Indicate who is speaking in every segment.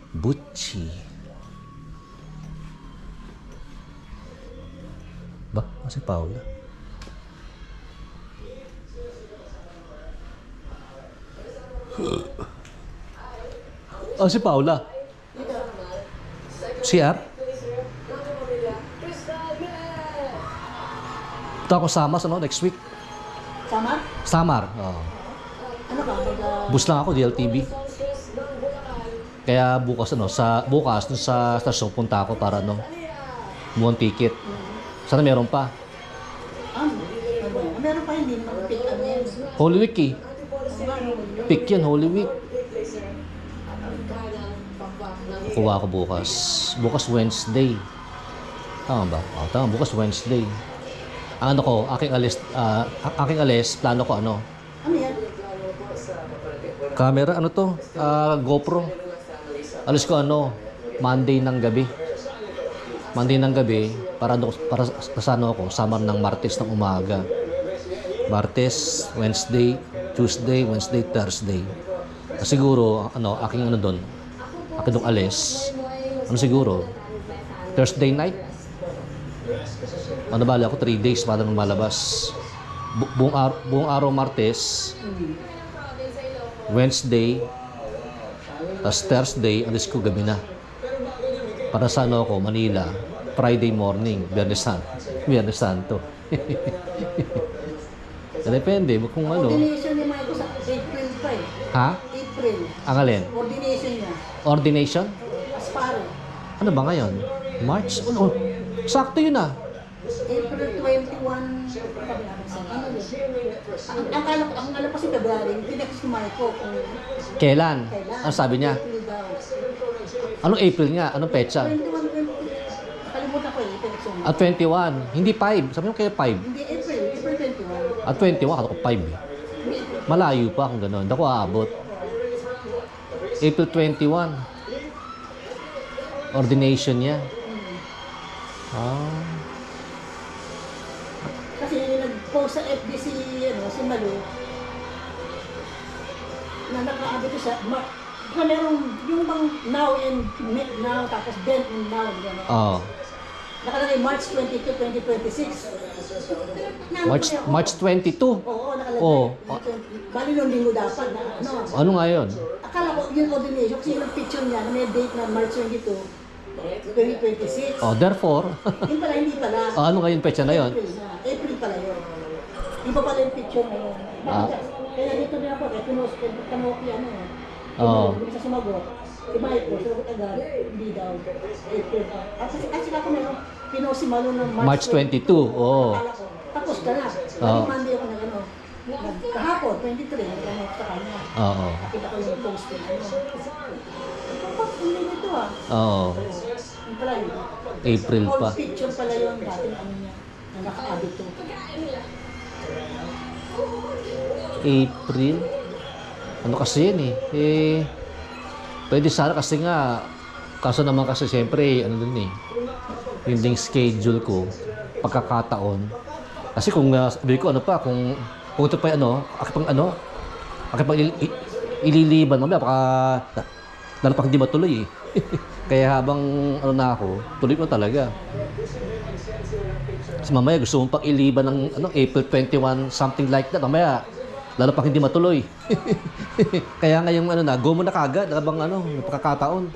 Speaker 1: Butchie. Ba? Si Paula. Si Paula. CR? Punta ako Samar, ano, next week.
Speaker 2: Samar?
Speaker 1: Samar, oo.
Speaker 2: Ano ka?
Speaker 1: Bus lang ako, DLTV. Kaya bukas, ano, bukas, sa stasyon, punta ako para, ano, buong ticket. Sana meron pa.
Speaker 2: Meron pa hindi naman pick ano yan.
Speaker 1: Holy Week eh. Pick yan, Holy Week. Kukuha ko bukas. Bukas Wednesday. Tama ba? Oh, tama, bukas Wednesday. Ang ano ko, aking alis, plano ko ano?
Speaker 2: Ano yan?
Speaker 1: Camera, ano to? GoPro. Alis ko ano, Monday ng gabi. Monday ng gabi, para kasano ako, Samar ng Martes ng umaga. Martes, Wednesday, Tuesday, Wednesday, Thursday. Siguro, ano, aking ano doon, aking doon alis, ano siguro, Thursday night? Ano bala ako, 3 days para nung malabas. Buong araw Martes, Wednesday, tapos Thursday, alis ko gabi na. Para sa ano ako, Manila, Friday morning, Biyernes Santo. Depende kung ano.
Speaker 2: Ordination ni Michael sa April pa eh.
Speaker 1: Ha?
Speaker 2: April.
Speaker 1: Ang alin?
Speaker 2: Ordination niya.
Speaker 1: Ordination?
Speaker 2: Asparo.
Speaker 1: Ano ba ngayon? March? Oh, sakto yun ah.
Speaker 2: April 21. Ano yun? Ang alam ko si February, pinex ni Michael kung
Speaker 1: Kailan? Ano sabi niya?
Speaker 2: April daw.
Speaker 1: Anong April nga? Anong petsa?
Speaker 2: 21, 20. Nakalimutan ko eh, pinex mo.
Speaker 1: At 21. Hindi 5. Sabi mo kaya 5.
Speaker 2: Hindi, April 21.
Speaker 1: At 21, ako 5 eh. Malayo pa kung gano'n. Hindi ako aabot. April 21. Ordination niya. Ah.
Speaker 2: Kasi nag-post sa FB si Malu na nakaabot ko sa kung merong yung bang now and now tapos then and now gano'n.
Speaker 1: Oo.
Speaker 2: Nakalagay March 22, 2026.
Speaker 1: March 22.
Speaker 2: Oo, nakalagay.
Speaker 1: Oo.
Speaker 2: Bali nung linggo dapat na ano.
Speaker 1: Ano nga yun?
Speaker 2: Akala ko yung ordination kasi yung picture niya na may date na March 22, 2026.
Speaker 1: Oh, therefore,
Speaker 2: Yun pala, hindi pala.
Speaker 1: ano nga yung petsa na yun?
Speaker 2: April pala yun. Iba pala yung picture na yun. Kaya dito na ako, kaya pinost ko, Kanoki ano eh.
Speaker 1: Oo.
Speaker 2: Hindi sa sumagot. Si Michael, sumagot agad, hindi daw. April pa. Kasi ako meron, pinost si Malu ng
Speaker 1: March 22, oo.
Speaker 2: Akala ko, tapos ka na.
Speaker 1: Oo.
Speaker 2: Monday ako nag ano. Kahapon, 23, nag-ano sa kanya.
Speaker 1: Oo.
Speaker 2: Nakita ko yung post ko. Hindi nito ah.
Speaker 1: Oo.
Speaker 2: Yung pala yun.
Speaker 1: April pa.
Speaker 2: Old picture pala yun, dating ano niya, na naka-added to.
Speaker 1: April? Ano kasi yan eh? Pwede sana kasi nga, kaso naman kasi siyempre, ano dun eh, yung schedule ko, pagkakataon. Kasi kung sabi ko ano pa, kung ito pa ano, akipang ililiban, mamaya lalo pang hindi matuloy eh. Kaya habang ano na ako, tuloy ko talaga. Kasi mamaya gusto mong pang iliban ng April 21, something like that, mamaya lalo pang hindi matuloy. Kaya ngayong go mo na kagad habang pagkakataon.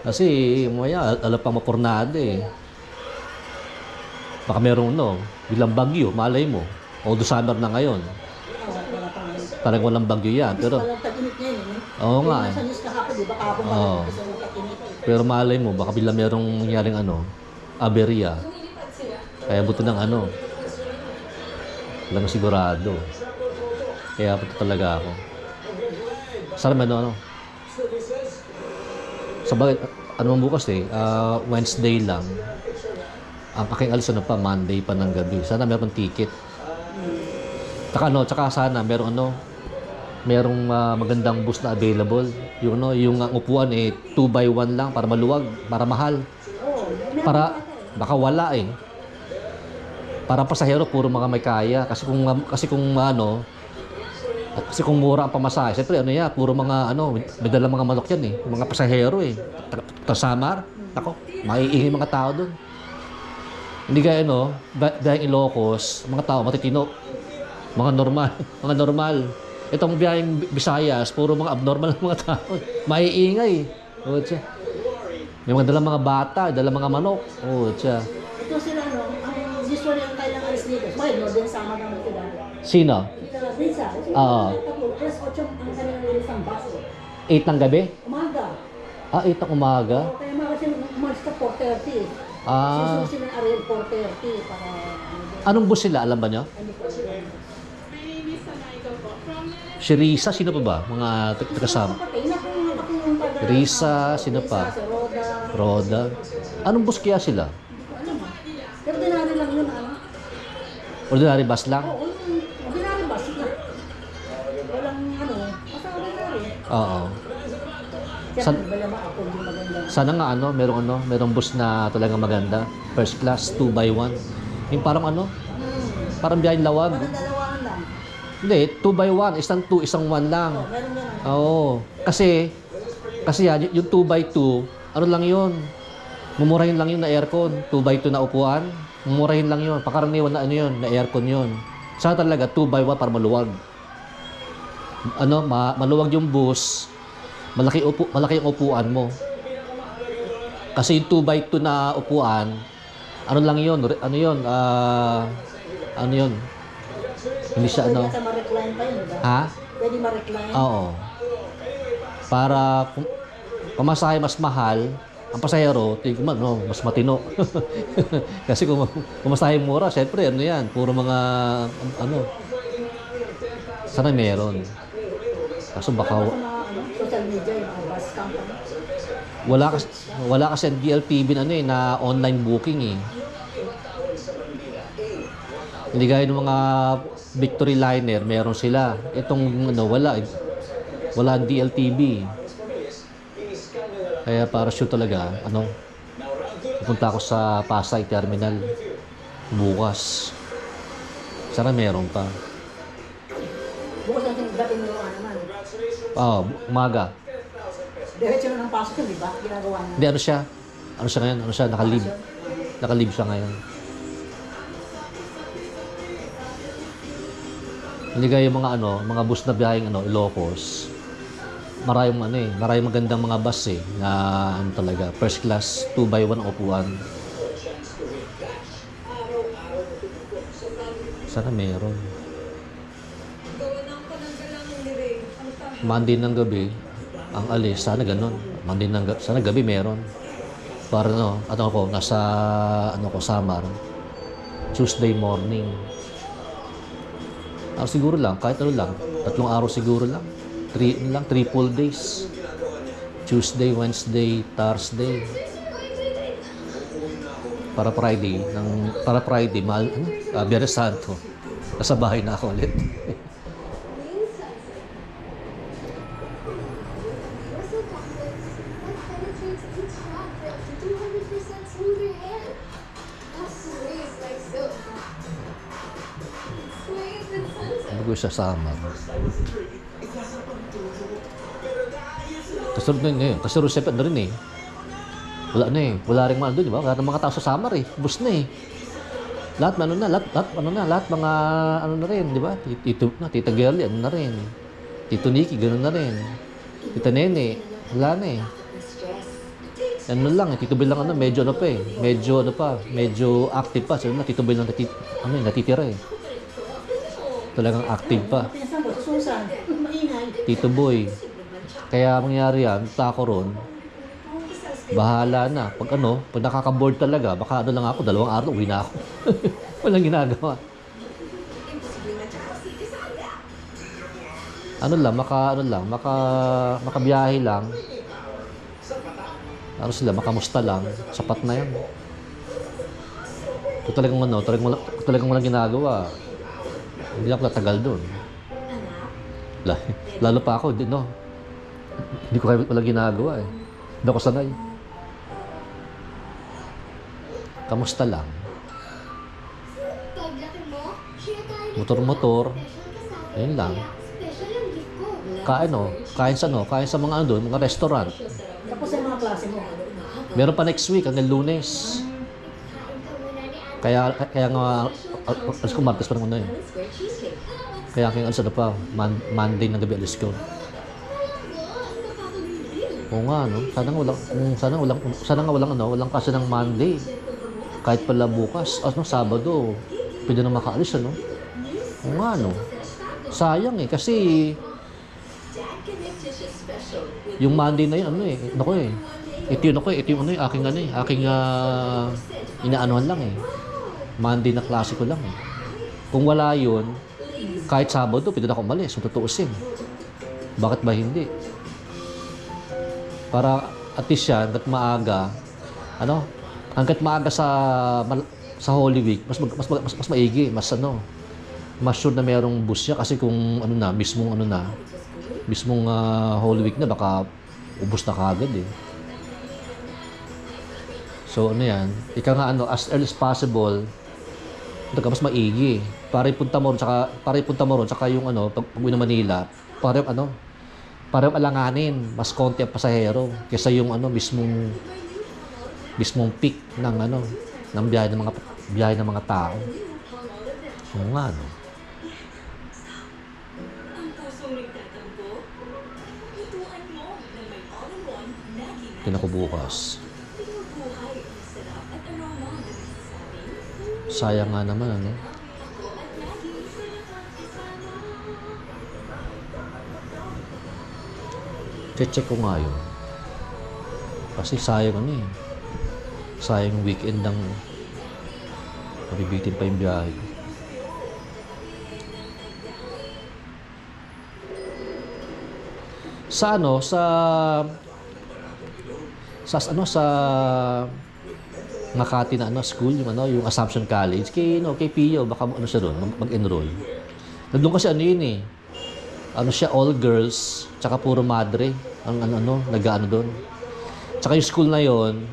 Speaker 1: Kasi mamaya alam pang mapurnado eh. Baka merong bilang bagyo, malay mo. O do summer na ngayon. Talagang walang bagyo yan. Pero oo nga eh. Oo. Pero malay mo, baka bilang merong nangyaring aberya. Kaya buti ng walang sigurado. Kaya punta talaga ako. Sana may sabagay, bukas eh, Wednesday lang. Ang aking alis pa, Monday pa ng gabi. Sana meron ticket. Tsaka sana merong magandang bus na available. Yung upuan 2x1 lang para maluwag, para mahal. Para baka wala eh. Para pasahero puro mga may kaya kasi kung At kasi kung mura ang pamasahe, siyempre ano yan, puro mga ano, may dalang mga manok yan eh. Mga pasahero eh. Tasamar, ako, maiingay mga tao doon. Hindi kaya ano, dahil Ilocos, mga tao matitino. Mga normal, mga normal. Itong biyaheng Visayas, puro mga abnormal na mga tao. Maiingay. Oo, tiya. May mga dalang mga bata, dalang mga manok. Oo, tiya.
Speaker 2: Ito sila, no, ang usually ang kailang alis dito. May no, din sama ng sila.
Speaker 1: Sino?
Speaker 2: Sila, Risa.
Speaker 1: Oo.
Speaker 2: Plus 8 ang kanilang isang bus.
Speaker 1: 8 ng gabi?
Speaker 2: Umaga.
Speaker 1: 8 ng umaga?
Speaker 2: O, kaya mga kasi umalis ka 4:30.
Speaker 1: Ah,
Speaker 2: Susunod sila ariel 4:30 para
Speaker 1: anong bus sila, alam ba nyo?
Speaker 2: ano po.
Speaker 1: Si Risa, sino pa ba? Mga kasama. Risa, sino pa?
Speaker 2: Risa, si Roda.
Speaker 1: Roda. Anong bus kaya sila?
Speaker 2: Ano ma? Pero dinari lang yun, ano?
Speaker 1: Ordinary bus lang?
Speaker 2: Oo, dinari ba? Sila. Walang ano, basta ordinary.
Speaker 1: Oo.
Speaker 2: Kaya ba naman ako hindi maganda?
Speaker 1: Sana nga merong bus na talagang maganda. First class, 2x1. Yung parang parang biyaheng lawag.
Speaker 2: Parang dalawaan lang.
Speaker 1: Hindi, 2x1. Isang 2, isang 1 lang.
Speaker 2: Oo, meron yan.
Speaker 1: Oo. Kasi yan, yung 2x2, ano lang yun? Mumurahin lang yun na aircon. 2x2 na upuan. Mumurahin lang yun. Pakaraniwan na na aircon yun. Sana talaga 2x1 para maluwag. Maluwag yung bus. Malaki yung upuan mo. Kasi yung 2x2 na upuan, ano lang yun? Ano yun? Hindi siya
Speaker 2: Pwede sa ma-recline pa yun, diba?
Speaker 1: Ha?
Speaker 2: Pwede ma-recline.
Speaker 1: Oo. Para kung pamasahe mas mahal, ang pasahero, mas matino. Kasi kung pamasahe mura, syempre, puro mga, sana meron. Kaso baka,
Speaker 2: Sa mga social media, yung mga bus company.
Speaker 1: wala kasi ang DLTV na online booking eh. Hindi gaya ng mga Victory Liner, meron sila. Itong wala ang DLTV. Kaya para sure talaga, pupunta ako sa Pasay Terminal bukas. Sana meron pa.
Speaker 2: Bukas natin dating yung naman.
Speaker 1: Umaga.
Speaker 2: Diretso na ng pasok yun, di ba? Ginagawa na.
Speaker 1: Hindi, ano siya ngayon? Nakalib. Nakalib siya ngayon. Hindi gaya yung mga bus na biyaheng Ilocos. Maraming magandang mga bus na talaga, first class, 2x1 ang upuan. Sana meron. Monday ng gabi, ang alis, sana ganun. Monday ng gabi, sana gabi meron. Para nasa Samar. Tuesday morning. Siguro lang, kahit 3 araw siguro lang. 3 full days. Tuesday, Wednesday, Thursday. Para Friday, Biyernes Santo. Nasa bahay na ako ulit. Bago sa Samar. Kasunod na kasi Rosepe rin eh. Wala rin mga doon, di ba? Wala rin mga tao sa Samar eh. Bus na eh. Lahat mga na rin, di ba? Tita Girlie, na rin. Tito Nicky, gano'n na rin. Tita Nene, wala na eh. Lang, Tito Bill lang medyo active pa. So Tito Bill lang natitira eh. Talagang active pa.
Speaker 2: Pinsan ko, Susan, maingay.
Speaker 1: Tito Boy. Kaya mangyari yan, tako ron, bahala na. Pag nakaka-board talaga, baka lang ako, 2 araw, uwi na ako. Walang ginagawa. Makabiyahe lang. Makamusta lang, sapat na yan. Kung talagang walang ginagawa, hindi ako natagal doon. Lalo pa ako, hindi ko kaya walang ginagawa eh. Hindi ako sanay. Kamusta lang? Motor-motor. Ayun lang. Kain sa mga ano doon, mga restaurant.
Speaker 2: Tapos yung mga klase mo.
Speaker 1: Meron pa next week, hanggang Lunes. Kaya nga, alas ko Martes pa naman na eh. Kaya kaya alas pa, Monday na gabi alis ko. Oo nga, no? Sana nga walang kasi ng Monday. Kahit pala bukas, Sabado, pwede na makaalis, ano? Oo nga, no? Sayang eh, kasi yung Monday na yun, ito yung aking inaanuhan lang eh. Monday na klase ko lang eh. Kung wala yun, kahit Sabado, pwede na ako umalis, matutuusin. Bakit ba hindi? Para at least yan, hanggat maaga sa Holy Week, mas maigi, mas sure na mayroong bus siya kasi kung mismong Holy Week na baka ubos na kagad eh. So yan, ika nga as early as possible, mas maigi. Para ipunta mo ron saka yung pag uwi ng Manila, parang alanganin, mas konti ang pasahero kaysa yung mismong peak ng biyahe ng mga tao. Oo nga, no? Tingnan ko bukas. Sayang nga naman, ano? Check ko nga yun. Kasi sayang sayang weekend ng mabibitin pa yung biyahe. Sa Makati na school, yung Assumption College, kay Pio, baka siya doon, mag-enroll. Nandun kasi yun siya all girls, tsaka puro madre, nag-ano doon. Tsaka yung school na yon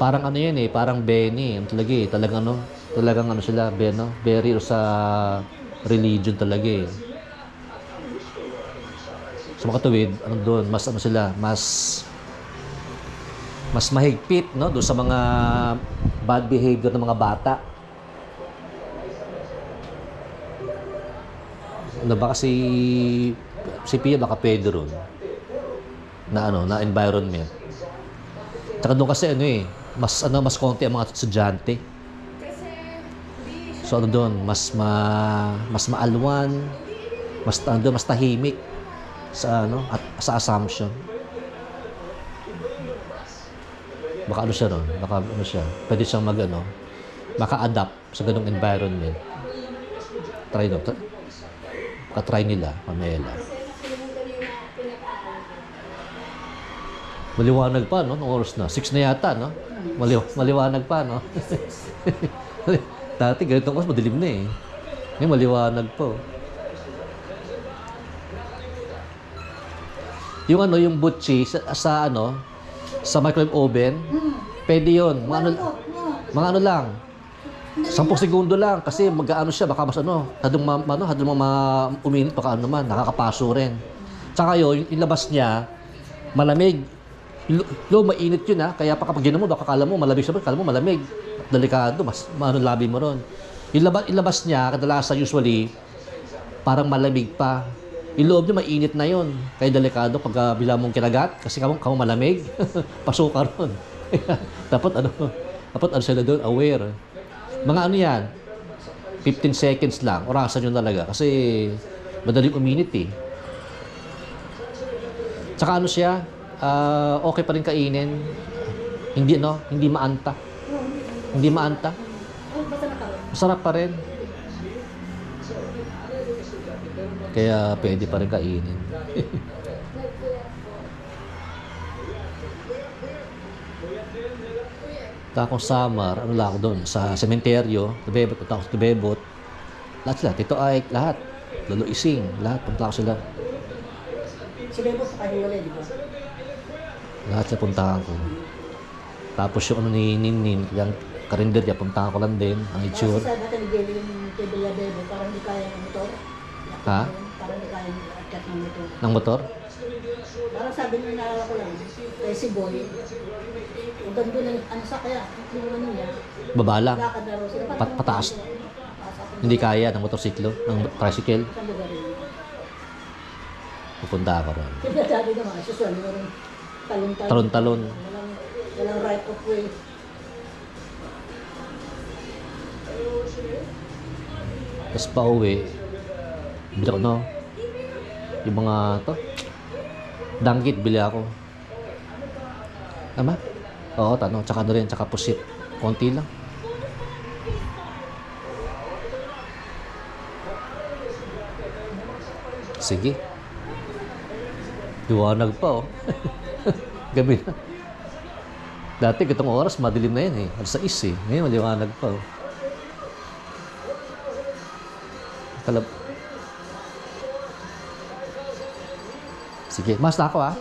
Speaker 1: parang parang Benny, talagang sila, very sa religion talaga eh. Sa mga tuwid, doon, mas mahigpit, no, doon sa mga bad behavior ng mga bata. Baka si Pia baka pwede ron na environment. Tsaka doon kasi mas konti ang mga estudyante. So doon, mas maalwan, mas tahimik sa sa Assumption. Baka siya ron, pwede siyang maka-adapt sa ganung environment. Try nila, Pamela. Maliwanag pa, no? Nung oras na. 6 na yata, no? Maliwanag pa, no? Dati, ganitong oras, madilim na eh. Ngayon, maliwanag po. Yung butchi sa microwave oven, pwede yun. Mga lang. 10 segundo lang kasi mag-aano siya, baka mas hadong uminit, baka nakakapaso rin. Tsaka yung labas niya, malamig. Mainit yun kaya kapag ginawa mo, baka kala mo malamig siya, kala mo malamig. Delikado, mas labi mo ron. Yung labas niya, kadalasan usually, parang malamig pa. Yung loob niya mainit na yun. Kaya delikado pag bila mong kinagat, kasi kamo malamig, pasok ka ron. dapat sila doon, aware. Mga yan, 15 seconds lang, orasan yun talaga. Kasi madaling uminit eh. Tsaka siya, okay pa rin kainin. Hindi maanta. Hindi maanta. Masarap pa rin. Kaya pwede pa rin kainin. Takong summer, lang ako doon, sa sementeryo, Tibebot. Lahat sila, Tito Ike, lahat. Lolo Ising, lahat, punta ako sila.
Speaker 2: Si Bebot sa kahiwalay, di ba?
Speaker 1: Lahat sila puntahan ko. Tapos yung ni Nin, yung karinderya, puntahan ko lang din, ang itsure.
Speaker 2: Kasi sa dati ni Jelly yung kay Bella Bebo, parang hindi kaya ng motor.
Speaker 1: Ha?
Speaker 2: Kaya parang hindi kaya mag-akyat ng motor.
Speaker 1: Ng motor?
Speaker 2: Parang sabi niya, naalala ko lang, kay si Boy, kung ganda na ano sa kaya, yung ano niya,
Speaker 1: Baba lang.
Speaker 2: lakad na raw sila.
Speaker 1: Pataas. Hindi kaya ng motorsiklo, ng tricycle.
Speaker 2: Sa lugar yun.
Speaker 1: Pupunta ako ron.
Speaker 2: Kaya dati naman, susuan mo rin talon-talon.
Speaker 1: Talon-talon.
Speaker 2: Walang right of way.
Speaker 1: Tapos pa uwi, bili ako no, yung mga to, danggit bili ako. Tama? Oo, tano, tsaka ano rin, tsaka pusit. Konti lang. Sige. Liwanag pa oh. Gabi na. Dati itong oras, madilim na yan eh. Alas 6 eh. Ngayon, maliwanag pa oh. Sige, mas na ako ah.